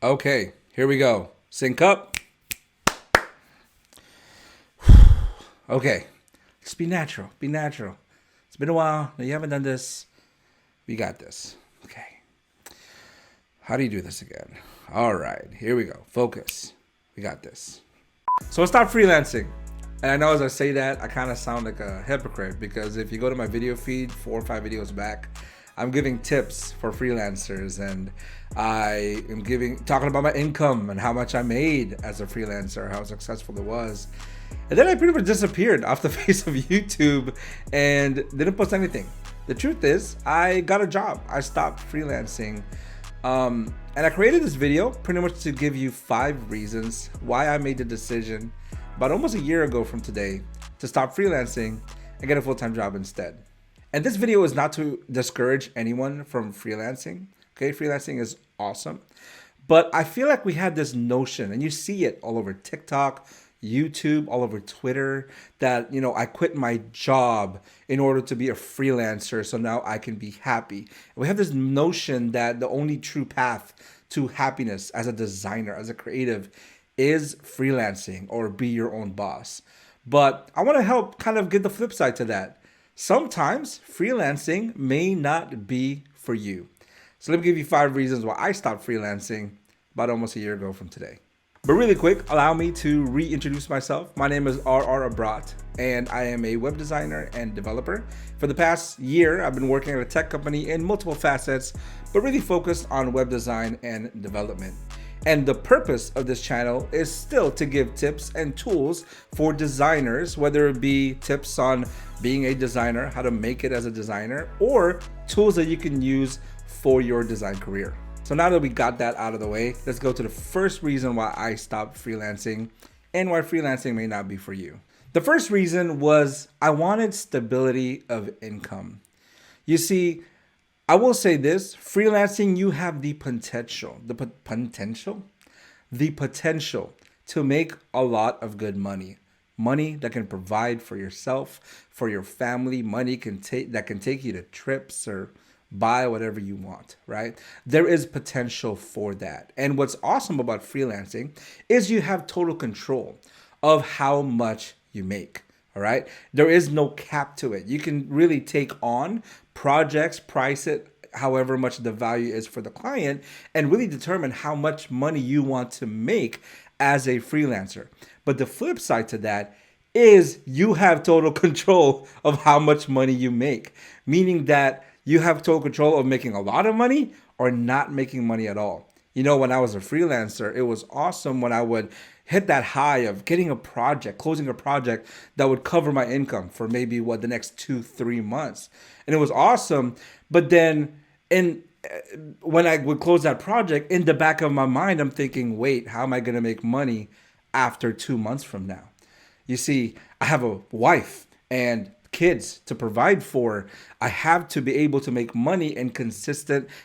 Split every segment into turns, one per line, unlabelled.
Okay, here we go. Sync up. Okay, just be natural. Be natural. It's been a while. You haven't done this. We got this. Okay. How do you do this again? All right, here we go. Focus. We got this. So let's start freelancing. And I know as I say that, I kind of sound like a hypocrite because if you go to my video feed 4 or 5 videos back, I'm giving tips for freelancers and I am talking about my income and how much I made as a freelancer, how successful it was. And then I pretty much disappeared off the face of YouTube and didn't post anything. The truth is, I got a job. I stopped freelancing. And I created this video pretty much to give you 5 reasons why I made the decision about almost a year ago from today to stop freelancing and get a full-time job instead. And this video is not to discourage anyone from freelancing. Okay, freelancing is awesome. But I feel like we had this notion, and you see it all over TikTok, YouTube, all over Twitter, that, I quit my job in order to be a freelancer so now I can be happy. And we have this notion that the only true path to happiness as a designer, as a creative, is freelancing or be your own boss. But I want to help kind of get the flip side to that. Sometimes freelancing may not be for you. So let me give you 5 reasons why I stopped freelancing about almost a year ago from today. But really quick, allow me to reintroduce myself. My name is Abrot, and I am a web designer and developer. For the past year, I've been working at a tech company in multiple facets, but really focused on web design and development. And the purpose of this channel is still to give tips and tools for designers, whether it be tips on being a designer, how to make it as a designer, or tools that you can use for your design career. So now that we got that out of the way, let's go to the first reason why I stopped freelancing and why freelancing may not be for you. The first reason was I wanted stability of income. You see, I will say this, freelancing, you have the potential to make a lot of good money. Money that can provide for yourself, for your family, money that can take you to trips or buy whatever you want, right? There is potential for that. And what's awesome about freelancing is you have total control of how much you make. All right. There is no cap to it. You can really take on projects, price it however much the value is for the client, and really determine how much money you want to make as a freelancer. But the flip side to that is you have total control of how much money you make, meaning that you have total control of making a lot of money or not making money at all. When I was a freelancer, it was awesome when I would hit that high of getting a project, closing a project that would cover my income for maybe the next 2-3 months. And it was awesome. But then when I would close that project, in the back of my mind, I'm thinking, wait, how am I going to make money after 2 months from now? You see, I have a wife and kids to provide for. I have to be able to make money and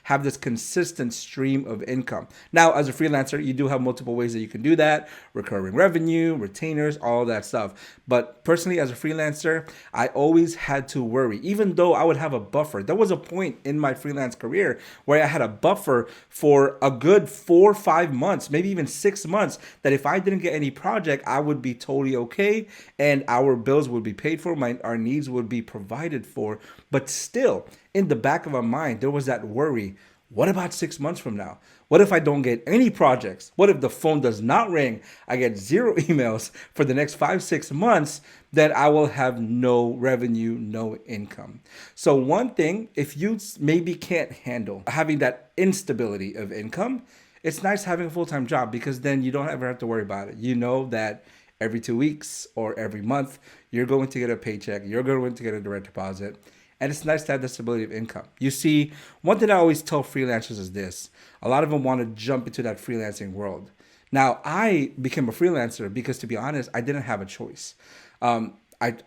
have this consistent stream of income. Now, as a freelancer, you do have multiple ways that you can do that: recurring revenue, retainers, all that stuff. But personally, as a freelancer, I always had to worry, even though I would have a buffer. There was a point in my freelance career where I had a buffer for a good 4 or 5 months, maybe even 6 months, that if I didn't get any project, I would be totally okay and our bills would be paid for, our needs would be provided for. But still, in the back of my mind, there was that worry. What about 6 months from now? What if I don't get any projects? What if the phone does not ring? I get 0 emails for the next 5-6 months, then I will have no revenue, no income. So one thing, if you maybe can't handle having that instability of income, it's nice having a full-time job because then you don't ever have to worry about it. You know that every 2 weeks or every month, you're going to get a paycheck, you're going to get a direct deposit, and it's nice to have the stability of income. You see, one thing I always tell freelancers is this: a lot of them want to jump into that freelancing world. Now, I became a freelancer because, to be honest, I didn't have a choice. I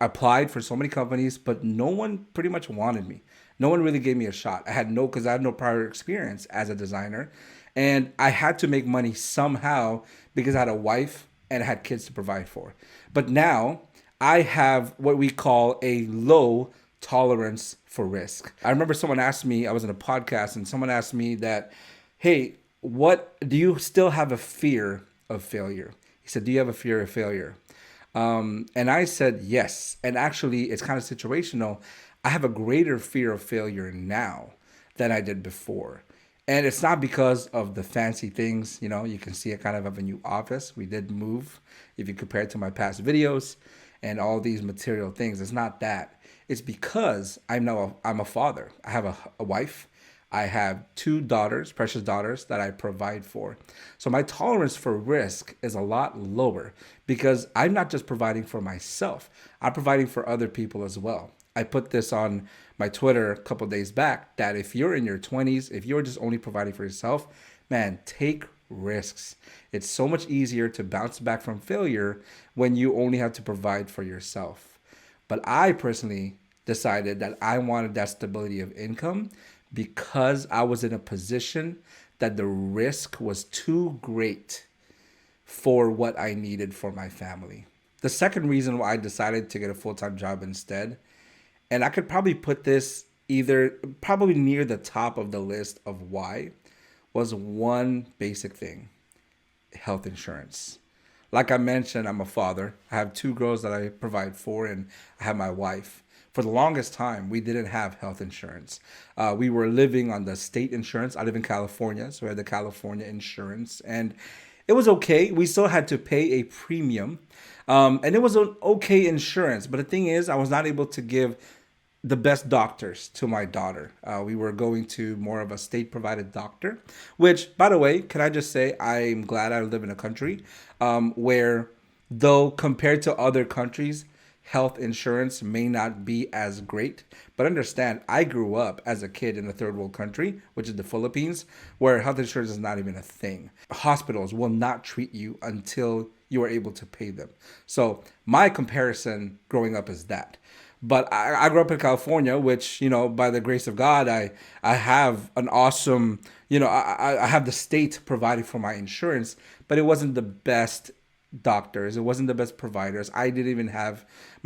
applied for so many companies, but no one pretty much wanted me. No one really gave me a shot. Because I had no prior experience as a designer, and I had to make money somehow because I had a wife and I had kids to provide for. But now I have what we call a low tolerance for risk. I remember someone asked me, I was in a podcast and someone asked me that, hey, what do you still have a fear of failure? He said, do you have a fear of failure? And I said, yes. And actually, it's kind of situational. I have a greater fear of failure now than I did before. And it's not because of the fancy things. You can see I kind of have a new office. We did move if you compare it to my past videos and all these material things. It's not that. It's because I'm a father. I have a wife. I have two daughters, precious daughters, that I provide for. So my tolerance for risk is a lot lower because I'm not just providing for myself, I'm providing for other people as well. I put this on my Twitter a couple of days back that if you're in your 20s, if you're just only providing for yourself, man, take risks. It's so much easier to bounce back from failure when you only have to provide for yourself. But I personally decided that I wanted that stability of income because I was in a position that the risk was too great for what I needed for my family. The second reason why I decided to get a full-time job instead, and I could probably put this either probably near the top of the list of why, was one basic thing: health insurance. Like I mentioned, I'm a father. I have two girls that I provide for, and I have my wife. For the longest time, we didn't have health insurance. We were living on the state insurance. I live in California, so we had the California insurance, and it was okay. We still had to pay a premium, and it was an okay insurance. But the thing is, I was not able to give the best doctors to my daughter. We were going to more of a state provided doctor, which, by the way, can I just say, I'm glad I live in a country where, though compared to other countries, health insurance may not be as great. But understand, I grew up as a kid in a third world country, which is the Philippines, where health insurance is not even a thing. Hospitals will not treat you until you are able to pay them. So my comparison growing up is that. But I grew up in California, which, by the grace of God, I have an awesome, I have the state providing for my insurance, but it wasn't the best doctors. It wasn't the best providers. My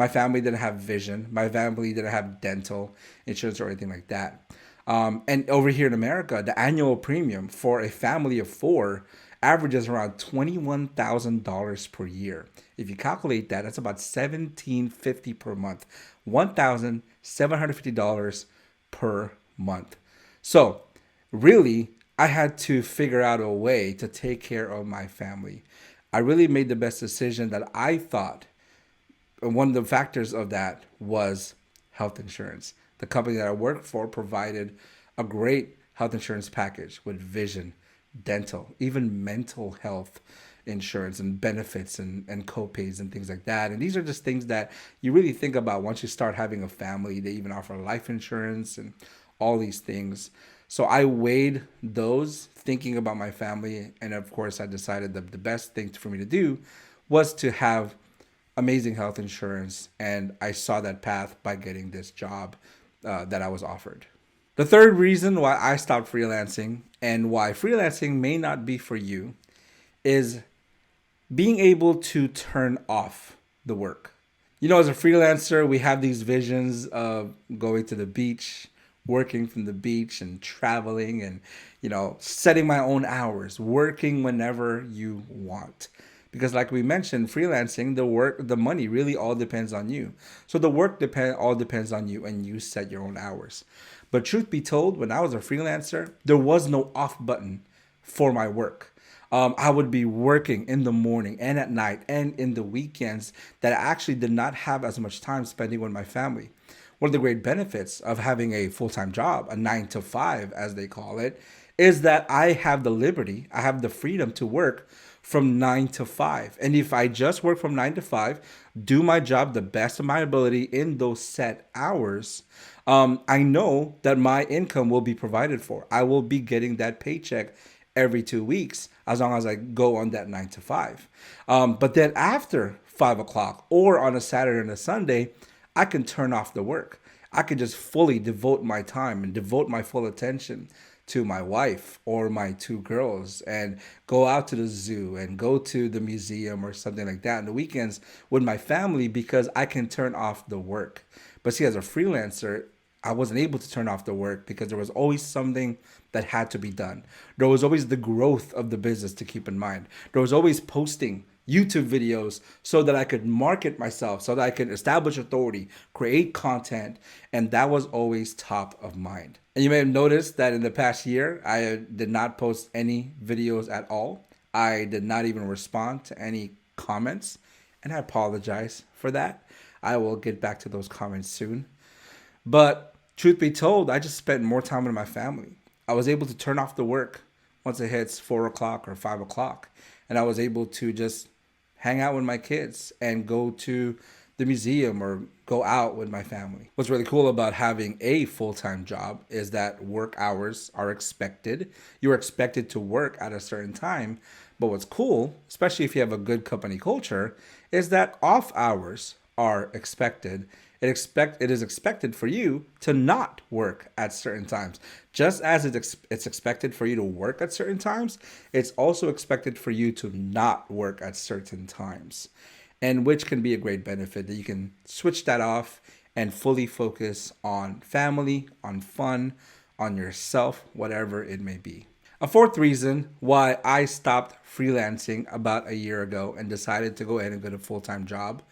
family didn't have vision. My family didn't have dental insurance or anything like that. And over here in America, the annual premium for a family of four averages around $21,000 per year. If you calculate that, that's about $1,750 per month. $1,750 per month. So really, I had to figure out a way to take care of my family. I really made the best decision that I thought. And one of the factors of that was health insurance. The company that I worked for provided a great health insurance package with vision, dental, even mental health insurance and benefits and co-pays and things like that. And these are just things that you really think about once you start having a family. They even offer life insurance and all these things. So I weighed those thinking about my family. And of course, I decided that the best thing for me to do was to have amazing health insurance. And I saw that path by getting this job that I was offered. The third reason why I stopped freelancing and why freelancing may not be for you is being able to turn off the work. As a freelancer, we have these visions of going to the beach, working from the beach and traveling and, setting my own hours, working whenever you want. Because like we mentioned, freelancing, the money really all depends on you. So the work all depends on you and you set your own hours. But truth be told, when I was a freelancer, there was no off button for my work. I would be working in the morning and at night and in the weekends that I actually did not have as much time spending with my family. One of the great benefits of having a full-time job, a 9 to 5, as they call it, is that I have the liberty, I have the freedom to work from 9 to 5. And if I just work from 9 to 5, do my job the best of my ability in those set hours, I know that my income will be provided for. I will be getting that paycheck every 2 weeks as long as I go on that 9 to 5. But then after 5 o'clock or on a Saturday and a Sunday, I can turn off the work. I can just fully devote my time and devote my full attention to my wife or my two girls and go out to the zoo and go to the museum or something like that on the weekends with my family because I can turn off the work. But see, as a freelancer, I wasn't able to turn off the work because there was always something that had to be done. There was always the growth of the business to keep in mind. There was always posting YouTube videos so that I could market myself, so that I could establish authority, create content, and that was always top of mind. And you may have noticed that in the past year, I did not post any videos at all. I did not even respond to any comments, and I apologize for that. I will get back to those comments soon. But truth be told, I just spent more time with my family. I was able to turn off the work once it hits 4 o'clock or 5 o'clock. And I was able to just hang out with my kids and go to the museum or go out with my family. What's really cool about having a full-time job is that work hours are expected. You're expected to work at a certain time. But what's cool, especially if you have a good company culture, is that off hours are expected. It is expected for you to not work at certain times. Just as it's expected for you to work at certain times, it's also expected for you to not work at certain times. And which can be a great benefit that you can switch that off and fully focus on family, on fun, on yourself, whatever it may be. A fourth reason why I stopped freelancing about a year ago and decided to go ahead and get a full-time job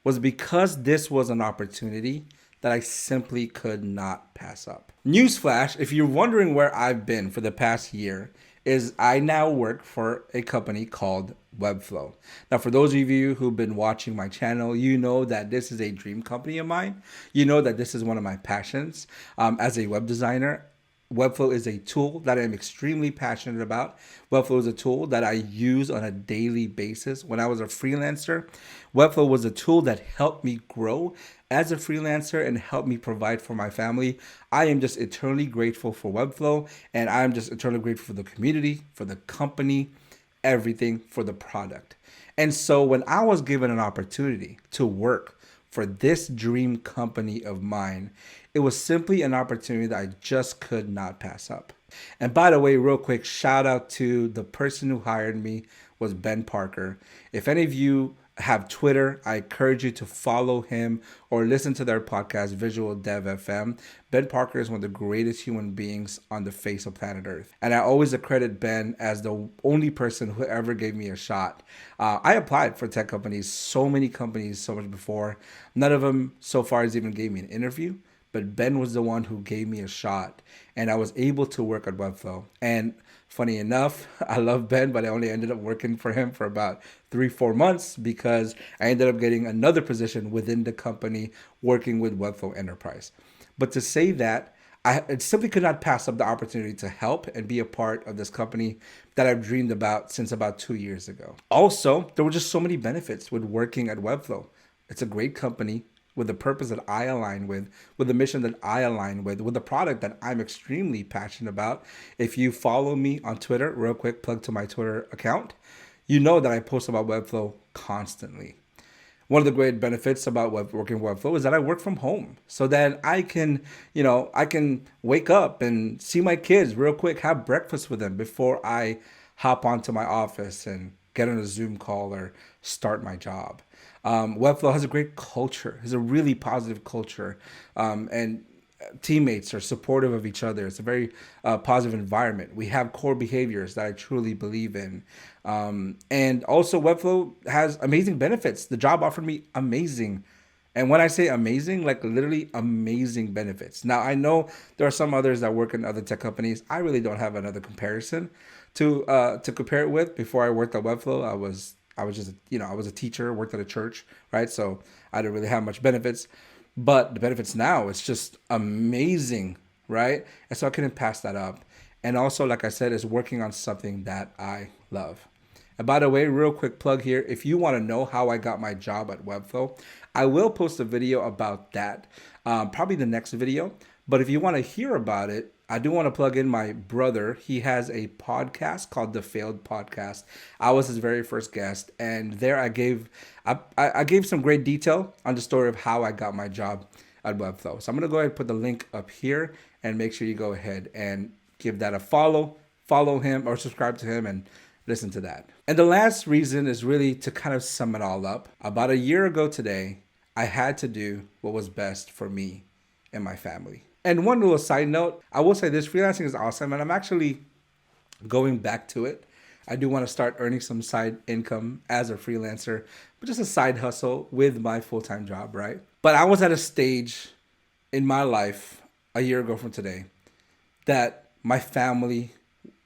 was because this was an opportunity that I simply could not pass up. Newsflash, if you're wondering where I've been for the past year, is I now work for a company called Webflow. Now, for those of you who've been watching my channel, you know that this is a dream company of mine. You know that this is one of my passions. As a web designer, Webflow is a tool that I'm extremely passionate about. Webflow is a tool that I use on a daily basis. When I was a freelancer, Webflow was a tool that helped me grow as a freelancer and helped me provide for my family. I am just eternally grateful for Webflow, and I'm just eternally grateful for the community, for the company, everything, for the product. And so when I was given an opportunity to work for this dream company of mine, it was simply an opportunity that I just could not pass up. And by the way, real quick, shout out to the person who hired me was Ben Parker. If any of you have Twitter, I encourage you to follow him or listen to their podcast, Visual Dev FM. Ben Parker is one of the greatest human beings on the face of planet Earth. And I always accredit Ben as the only person who ever gave me a shot. I applied for tech companies, so many companies, so much before. None of them so far has even gave me an interview. But Ben was the one who gave me a shot, and I was able to work at Webflow. And funny enough, I love Ben, but I only ended up working for him for about 3-4 months because I ended up getting another position within the company working with Webflow Enterprise. But to say that, I simply could not pass up the opportunity to help and be a part of this company that I've dreamed about since about 2 years ago. Also, there were just so many benefits with working at Webflow. It's a great company with the purpose that I align with the mission that I align with the product that I'm extremely passionate about. If you follow me on Twitter, real quick plug to my Twitter account, you know that I post about Webflow constantly. One of the great benefits about working with Webflow is that I work from home, so that I can wake up and see my kids real quick, have breakfast with them before I hop onto my office and get on a Zoom call or start my job. Webflow has a great culture, has a really positive culture, and teammates are supportive of each other. It's a very positive environment. We have core behaviors that I truly believe in. And also Webflow has amazing benefits. The job offered me amazing. And when I say amazing, like literally amazing benefits. Now, I know there are some others that work in other tech companies. I really don't have another comparison to compare it with. Before I worked at Webflow, I was just, I was a teacher, worked at a church, right? So I didn't really have much benefits, but the benefits now, it's just amazing, right? And so I couldn't pass that up. And also, like I said, is working on something that I love. And by the way, real quick plug here, if you want to know how I got my job at Webflow, I will post a video about that, probably the next video. But if you want to hear about it, I do want to plug in my brother. He has a podcast called The Failed Podcast. I was his very first guest, and there I gave some great detail on the story of how I got my job at Webflow. So I'm going to go ahead and put the link up here, and make sure you go ahead and give that a follow him or subscribe to him and listen to that. And the last reason is really to kind of sum it all up. About a year ago today, I had to do what was best for me and my family. And one little side note, I will say this, freelancing is awesome, and I'm actually going back to it. I do want to start earning some side income as a freelancer, but just a side hustle with my full-time job, right? But I was at a stage in my life a year ago from today that my family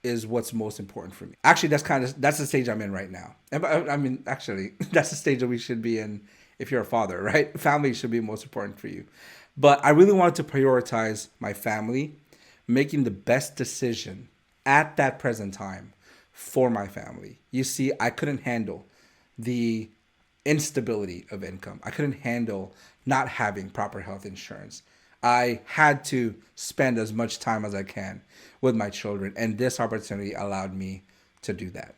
is what's most important for me. Actually, that's the stage I'm in right now. And I mean, actually, that's the stage that we should be in if you're a father, right? Family should be most important for you. But I really wanted to prioritize my family, making the best decision at that present time for my family. You see, I couldn't handle the instability of income. I couldn't handle not having proper health insurance. I had to spend as much time as I can with my children, and this opportunity allowed me to do that.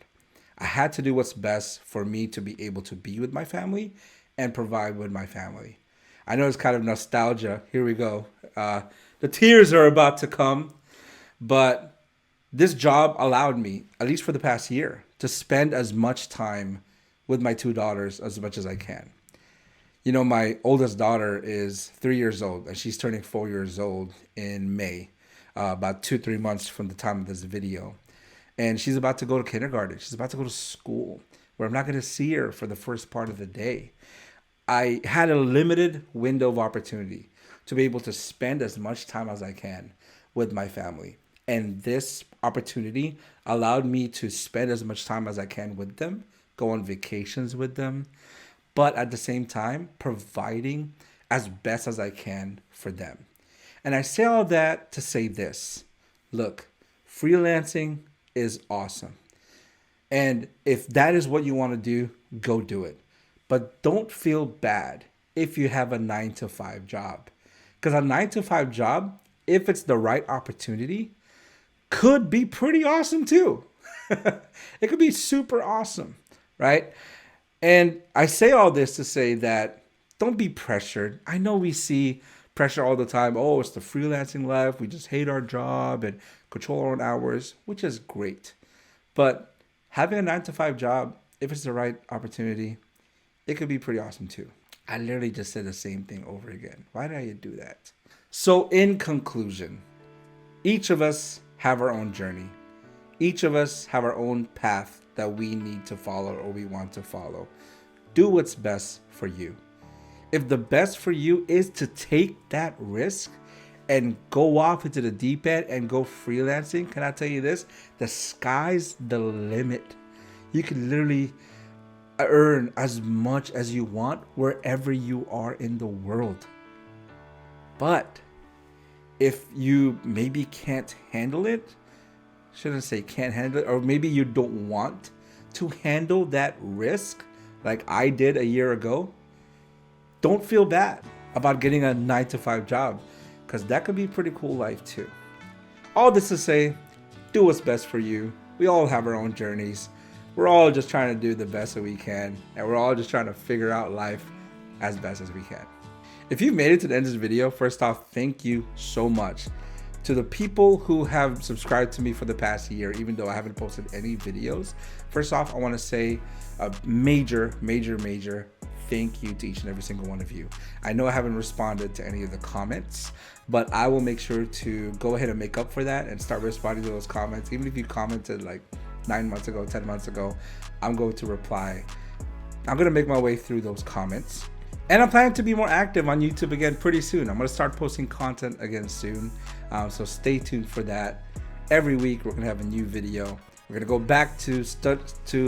I had to do what's best for me to be able to be with my family and provide with my family. I know it's kind of nostalgia. Here we go. The tears are about to come, but this job allowed me, at least for the past year, to spend as much time with my two daughters as much as I can. You know, my oldest daughter is 3 years old, and she's turning 4 years old in May, about 2-3 months from the time of this video. And she's about to go to kindergarten. She's about to go to school, where I'm not going to see her for the first part of the day. I had a limited window of opportunity to be able to spend as much time as I can with my family. And this opportunity allowed me to spend as much time as I can with them, go on vacations with them, but at the same time, providing as best as I can for them. And I say all that to say this. Look, freelancing is awesome. And if that is what you want to do, go do it. But don't feel bad if you have a 9-to-5 job. Because a 9-to-5 job, if it's the right opportunity, could be pretty awesome too. It could be super awesome, right? And I say all this to say that don't be pressured. I know we see pressure all the time. Oh, it's the freelancing life. We just hate our job and control our own hours, which is great. But having a 9-to-5 job, if it's the right opportunity, it could be pretty awesome too. I literally just said the same thing over again. Why did I do that? So in conclusion, each of us have our own journey. Each of us have our own path that we need to follow or we want to follow. Do what's best for you. If the best for you is to take that risk and go off into the deep end and go freelancing, can I tell you this? The sky's the limit. You can literally earn as much as you want wherever you are in the world. But if you maybe can't handle it, shouldn't say can't handle it, or maybe you don't want to handle that risk like I did a year ago, don't feel bad about getting a 9-to-5 job, because that could be a pretty cool life too. All this to say, do what's best for you. We all have our own journeys. We're all just trying to do the best that we can, and we're all just trying to figure out life as best as we can. If you've made it to the end of this video, first off, thank you so much. To the people who have subscribed to me for the past year, even though I haven't posted any videos, first off, I want to say a major thank you to each and every single one of you. I know I haven't responded to any of the comments, but I will make sure to go ahead and make up for that and start responding to those comments. Even if you commented like 9 months ago, 10 months ago, I'm going to reply. I'm going to make my way through those comments. And I'm planning to be more active on YouTube again pretty soon. I'm going to start posting content again soon. So stay tuned for that. Every week we're going to have a new video. We're going to go back to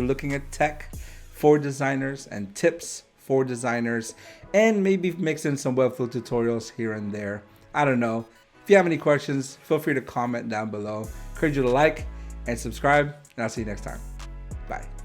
looking at tech for designers and tips for designers, and maybe mix in some Webflow tutorials here and there. I don't know. If you have any questions, feel free to comment down below. Encourage you to like and subscribe, and I'll see you next time. Bye.